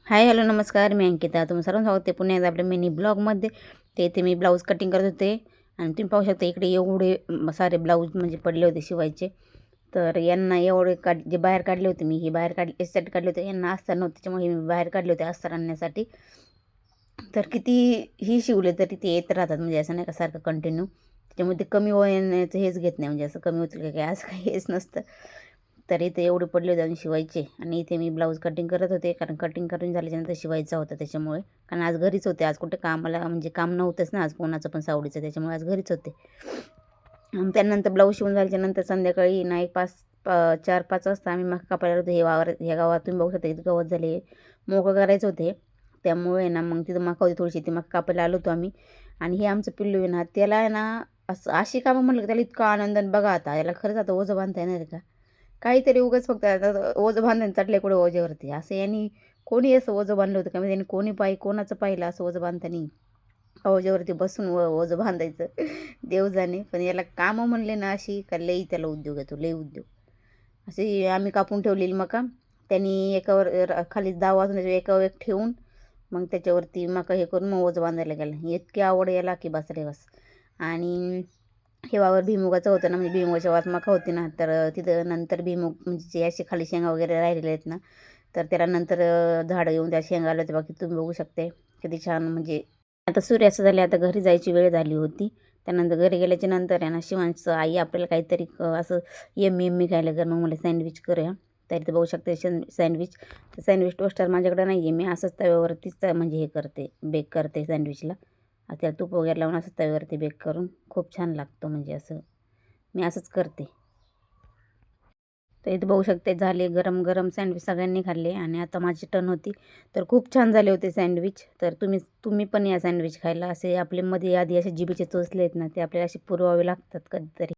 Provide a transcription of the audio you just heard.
हाय, hello, नमस्कार. मी अंकिता. तुम्ही सर्वांचं स्वागत आहे पुन्हा एकदा आपल्या मिनी ब्लॉगमध्ये. ते इथे मी ब्लाऊज कटिंग करत होते आणि तुम्ही पाहू शकता इकडे एवढे सारे ब्लाऊज म्हणजे पडले होते शिवायचे. तर यांना एवढे जे बाहेर काढले होते मी, हे बाहेर यासाठी काढले होते, यांना अस्तर नव्हते त्याच्यामुळे मी बाहेर काढले होते अस्तर आणण्यासाठी. तर कितीही शिवले तरी ते येत राहतात, म्हणजे असं नाही का सारखं कंटिन्यू. त्याच्यामुळे ते कमी होण्याचं हेच घेत नाही, म्हणजे असं कमी होतील का काय असं काही हेच नसतं. तर इथे एवढे पडले होते आणि शिवायचे, आणि इथे मी ब्लाऊज कटिंग करत होते, कारण कटिंग करून झाल्याच्यानंतर शिवायचा होता त्याच्यामुळे. कारण आज घरीच होते, आज कुठे कामाला म्हणजे काम नव्हतंच ना आज कोणाचं पण सावडीचं, त्याच्यामुळे आज घरीच होते. आणि त्यानंतर ब्लाऊज शिवून झाल्याच्यानंतर संध्याकाळी ना एक 4-5 वाजता आम्ही मका कापायला होतो. ह्या गावात तुम्ही बघू शकता, इथं गवत झाले, मोकळं करायचं होते. त्यामुळे ना मग तिथं मका होती थोडीशी, ती मका कापायला आलो होतो आम्ही. आणि हे आमचं पिल्लू आहे ना, त्याला आहे ना असं अशी कामं म्हटलं की त्याला इतका आनंद. आणि बघा आता याला खरंच आता ओझं बांधता येणार आहे का? काहीतरी उगाच फक्त आता ओझं बांधून चढले कुठे ओझ्यावरती, असं यांनी कोणी असं ओझं बांधलं होतं का? म्हणजे त्यांनी कोणाचं पाहिलं असं ओझं बांधताना ओझ्यावरती बसून ओझं बांधायचं. देव जाणे. पण याला कामं म्हणले ना अशी का लई त्याला उद्योग येतो, लई उद्योग. अशी आम्ही कापून ठेवलेली मका, त्यांनी एकावर खाली 10 वाजून एकावर एक ठेवून मग त्याच्यावरती मका हे करून मग ओझं बांधायला गेला. इतकी आवड याला की बस रे बस. आणि हे वावर भुईमुगाचं होतं ना, म्हणजे भुईमुगाच्या वात मका होती ना, तर तिथं नंतर भुईमुग म्हणजे जे असे खाली शेंगा वगैरे राहिलेले आहेत ना, तर त्याला नंतर झाडं येऊन त्या शेंगा आल्या होत्या. बाकी तुम्ही बघू शकते किती छान. म्हणजे आता सूर्यास्त झाले, आता घरी जायची वेळ झाली होती. त्यानंतर घरी गेल्याच्या नंतर आहे ना, शिवांचं आई आपल्याला काहीतरी असं यम्मी खायला कर, मग मला सँडविच करूया. तर इथे बघू शकते सँडविच. सँडविच टोस्टर माझ्याकडे नाही आहे, मी असंच तव्यावरतीच म्हणजे हे करते, बेक करते सँडविचला. त्याला तूप वगैरे लावून असंच तव्यावरती बेक करून खूप छान लागतं, म्हणजे असं मी असंच करते. तर इथे बघू शकते झाले गरम गरम सँडविच सगळ्यांनी खाल्ले, आणि आता माझी टर्न होती. तर खूप छान झाले होते सँडविच. तर तुम्ही पण या सँडविच खायला. असे आपले मध्ये आधी असे जिभेचे चोचले आहेत ना, ते आपल्याला असे पुरवावे लागतात कधीतरी.